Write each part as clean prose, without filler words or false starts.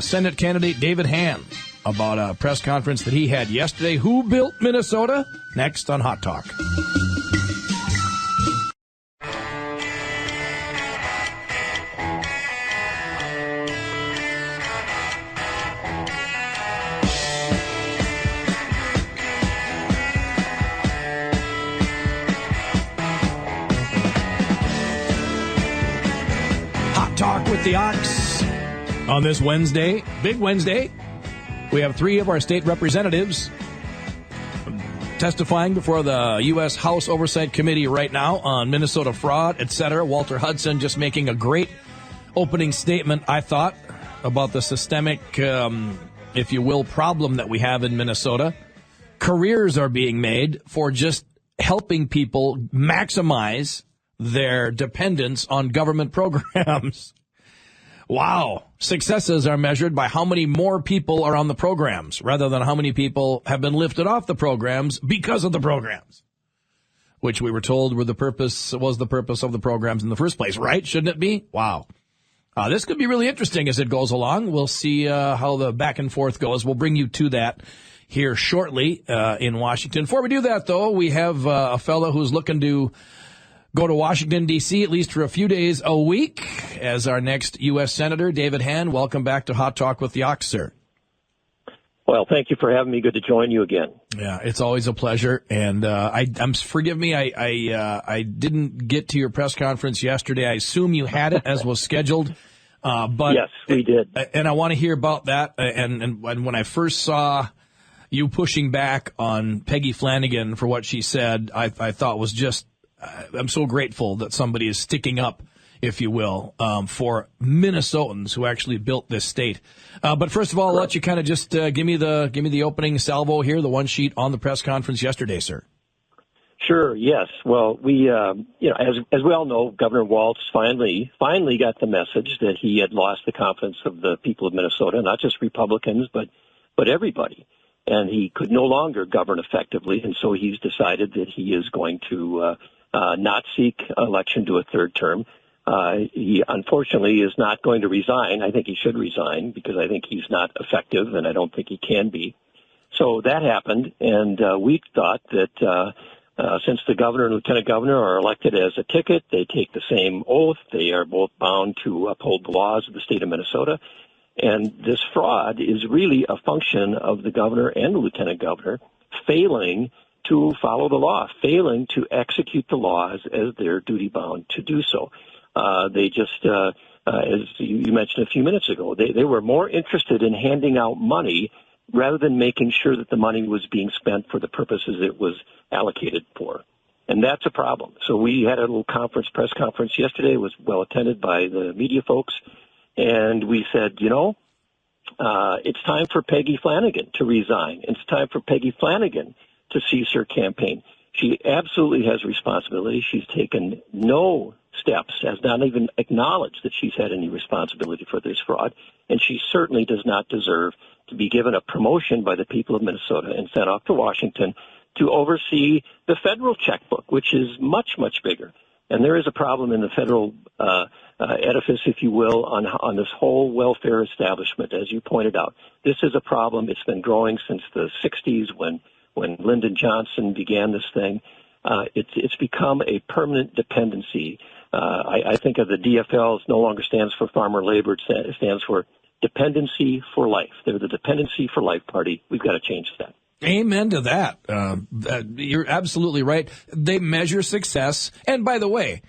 Senate candidate David Hann about a press conference that he had yesterday. Who built Minnesota? Next on Hot Talk. Talk with the Ox on this Wednesday, big Wednesday. We have 3 of our state representatives testifying before the U.S. House Oversight Committee right now on Minnesota fraud, etc. Walter Hudson just making a great opening statement, I thought, about the systemic, if you will, problem that we have in Minnesota. Careers are being made for just helping people maximize their dependence on government programs. Wow. Successes are measured by how many more people are on the programs rather than how many people have been lifted off the programs because of the programs, which we were told was the purpose of the programs in the first place, right? Shouldn't it be? Wow. This could be really interesting as it goes along. We'll see how the back and forth goes. We'll bring you to that here shortly in Washington. Before we do that, though, we have a fellow who's looking to go to Washington, D.C., at least for a few days a week, as our next U.S. Senator, David Hann. Welcome back to Hot Talk with the Ox, sir. Well, thank you for having me. Good to join you again. Yeah, it's always a pleasure. And forgive me, I didn't get to your press conference yesterday. I assume you had it as was scheduled. But yes, we did. And I want to hear about that. And when I first saw you pushing back on Peggy Flanagan for what she said, I thought was just, I'm so grateful that somebody is sticking up, if you will, for Minnesotans who actually built this state. But first of all, I'll let you kind of just give me the opening salvo here, the one sheet on the press conference yesterday, sir. Sure. Yes. Well, we, as we all know, Governor Walz finally got the message that he had lost the confidence of the people of Minnesota, not just Republicans, but everybody. And he could no longer govern effectively, and so he's decided that he is going to not seek election to a third term. He unfortunately is not going to resign. I think he should resign because I think he's not effective, and I don't think he can be. So that happened, and we thought that since the governor and lieutenant governor are elected as a ticket, they take the same oath. They are both bound to uphold the laws of the state of Minnesota. And this fraud is really a function of the governor and the lieutenant governor failing to follow the law, failing to execute the laws as they're duty-bound to do so. They just, as you mentioned a few minutes ago, they were more interested in handing out money rather than making sure that the money was being spent for the purposes it was allocated for. And that's a problem. So we had a little press conference yesterday. It was well attended by the media folks. And we said, it's time for Peggy Flanagan to resign. It's time for Peggy Flanagan to cease her campaign. She absolutely has responsibility. She's taken no steps, has not even acknowledged that she's had any responsibility for this fraud, and she certainly does not deserve to be given a promotion by the people of Minnesota and sent off to Washington to oversee the federal checkbook, which is much, much bigger. And there is a problem in the federal edifice, if you will, on this whole welfare establishment, as you pointed out. This is a problem. It's been growing since the 60s when Lyndon Johnson began this thing. It's become a permanent dependency. I think of the DFL as no longer stands for farmer labor. It stands for Dependency for Life. They're the Dependency for Life party. We've got to change that. Amen to that. You're absolutely right. They measure success. And by the way,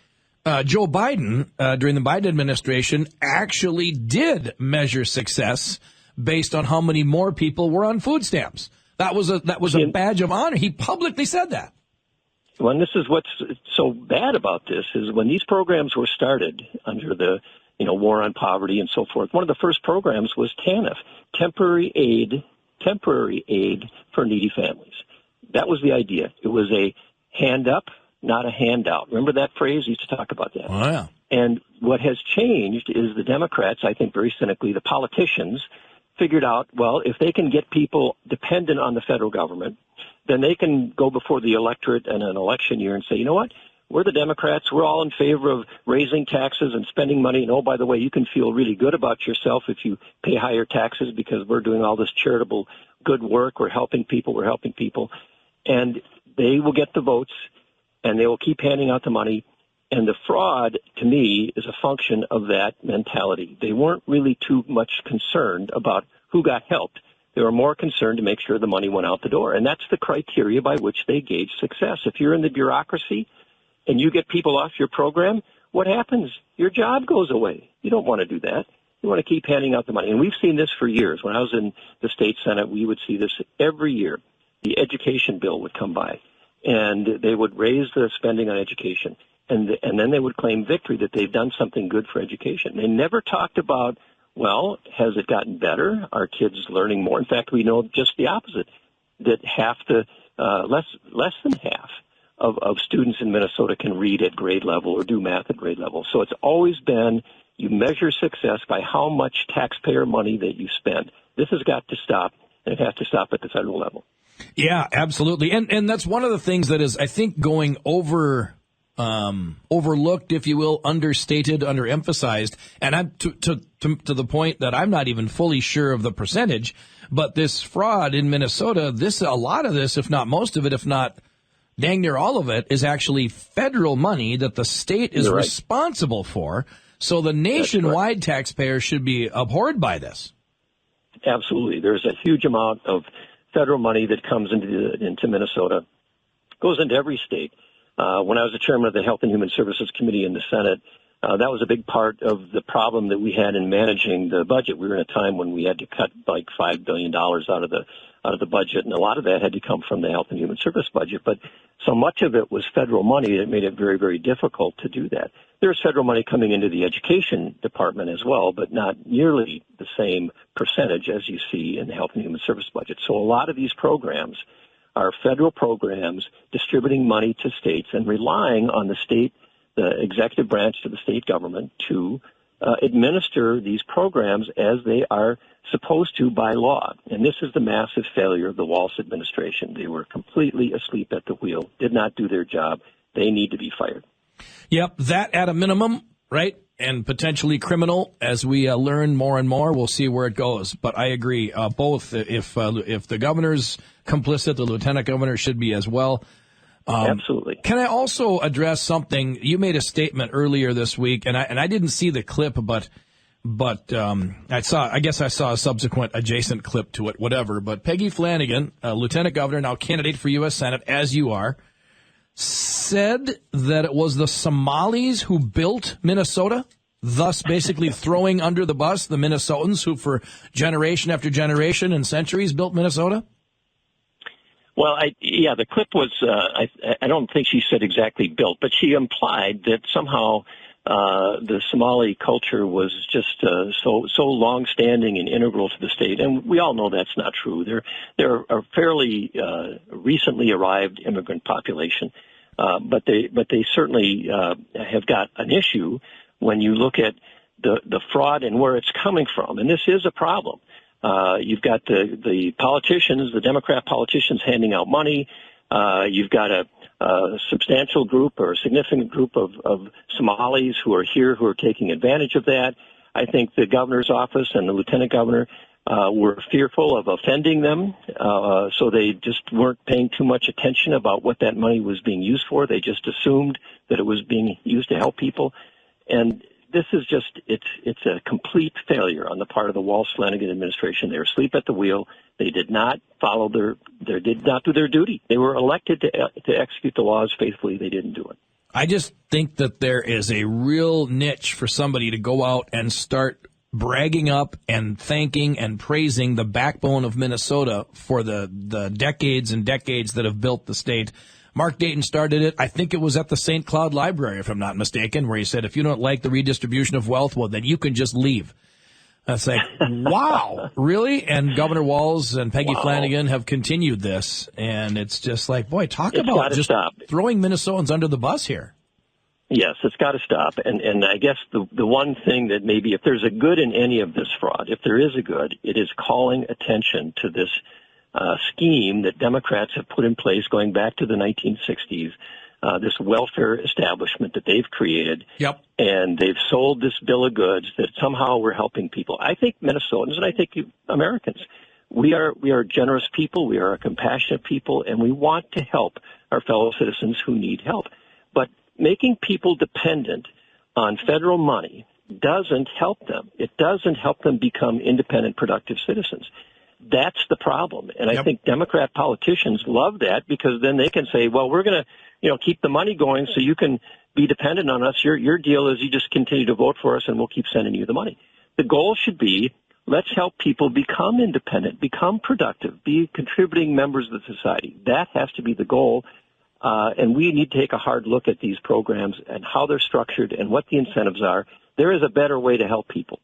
Joe Biden, during the Biden administration, actually did measure success based on how many more people were on food stamps. That was a badge of honor. He publicly said that. Well, and this is what's so bad about this is when these programs were started under the war on poverty and so forth, one of the first programs was TANF, temporary aid for needy families. That was the idea. It was a hand up, not a handout. Remember that phrase? We used to talk about that. Oh, yeah. And what has changed is the Democrats, I think very cynically, the politicians, figured out, well, if they can get people dependent on the federal government, then they can go before the electorate in an election year and say, you know what, we're the Democrats. We're all in favor of raising taxes and spending money. And, oh, by the way, you can feel really good about yourself if you pay higher taxes because we're doing all this charitable good work. We're helping people. And they will get the votes, and they will keep handing out the money. And the fraud, to me, is a function of that mentality. They weren't really too much concerned about who got helped. They were more concerned to make sure the money went out the door. And that's the criteria by which they gauge success. If you're in the bureaucracy and you get people off your program, what happens? Your job goes away. You don't want to do that. You want to keep handing out the money. And we've seen this for years. When I was in the state Senate, we would see this every year. The education bill would come by, and they would raise the spending on education. And then they would claim victory that they've done something good for education. They never talked about, well, has it gotten better? Are kids learning more? In fact, we know just the opposite, that less than half of students in Minnesota can read at grade level or do math at grade level. So it's always been you measure success by how much taxpayer money that you spend. This has got to stop, and it has to stop at the federal level. Yeah, absolutely. And that's one of the things that is, I think, going overlooked, if you will, understated, underemphasized. And I'm to the point that I'm not even fully sure of the percentage, but this fraud in Minnesota, a lot of this, if not most of it, if not dang near all of it, is actually federal money that the state is responsible for. So the nationwide taxpayer should be abhorred by this. Absolutely. There's a huge amount of federal money that comes into Minnesota, goes into every state. When I was the chairman of the Health and Human Services Committee in the Senate, that was a big part of the problem that we had in managing the budget. We were in a time when we had to cut like $5 billion out of the budget, and a lot of that had to come from the Health and Human Service budget. But so much of it was federal money that made it very, very difficult to do that. There's federal money coming into the education department as well, but not nearly the same percentage as you see in the Health and Human Service budget. So a lot of these programs are federal programs distributing money to states and relying on the executive branch of the state government to administer these programs as they are supposed to by law. And this is the massive failure of the Walz administration. They were completely asleep at the wheel, did not do their job. They need to be fired. Yep, that at a minimum, right? And potentially criminal. As we learn more and more, we'll see where it goes. But I agree, both. If the governor's complicit, the lieutenant governor should be as well. Absolutely. Can I also address something? You made a statement earlier this week, and I didn't see the clip, but I guess I saw a subsequent adjacent clip to it, whatever. But Peggy Flanagan, lieutenant governor, now candidate for U.S. Senate, as you are, said that it was the Somalis who built Minnesota, thus basically throwing under the bus the Minnesotans who for generation after generation and centuries built Minnesota? Well, the clip was, I don't think she said exactly built, but she implied that somehow the Somali culture was just so long-standing and integral to the state, and we all know that's not true. They're a fairly recently arrived immigrant population, but they certainly have got an issue when you look at the fraud and where it's coming from, and this is a problem. You've got the politicians, the Democrat politicians handing out money. You've got a substantial group or a significant group of Somalis who are here who are taking advantage of that. I think the governor's office and the lieutenant governor were fearful of offending them, so they just weren't paying too much attention about what that money was being used for. They just assumed that it was being used to help people. And this is just, it's a complete failure on the part of the Walz-Flanagan administration. They were asleep at the wheel. They did not follow did not do their duty. They were elected to execute the laws faithfully. They didn't do it. I just think that there is a real niche for somebody to go out and start bragging up and thanking and praising the backbone of Minnesota for the decades and decades that have built the state. Mark Dayton started it. I think it was at the St. Cloud Library, if I'm not mistaken, where he said, if you don't like the redistribution of wealth, well, then you can just leave. That's like, wow, really? And Governor Walz and Peggy Flanagan have continued this. And it's just like, boy, talk about just throwing Minnesotans under the bus here. Yes, it's got to stop. And I guess the one thing that maybe if there's a good in any of this fraud, if there is a good, it is calling attention to this scheme that Democrats have put in place going back to the 1960s this welfare establishment that they've created. Yep. And they've sold this bill of goods that somehow we're helping people. I think Minnesotans, and I think Americans, we are generous people, we are a compassionate people, and we want to help our fellow citizens who need help. But making people dependent on federal money doesn't help them. It doesn't help them become independent, productive citizens. That's the problem. And I think Democrat politicians love that because then they can say, well, we're going to, keep the money going so you can be dependent on us. Your deal is you just continue to vote for us and we'll keep sending you the money. The goal should be, let's help people become independent, become productive, be contributing members of the society. That has to be the goal. And we need to take a hard look at these programs and how they're structured and what the incentives are. There is a better way to help people.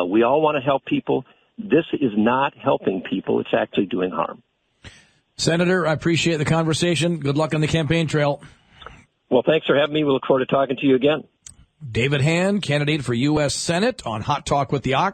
We all want to help people. This is not helping people. It's actually doing harm. Senator, I appreciate the conversation. Good luck on the campaign trail. Well, thanks for having me. We look forward to talking to you again. David Hann, candidate for U.S. Senate on Hot Talk with the Ox.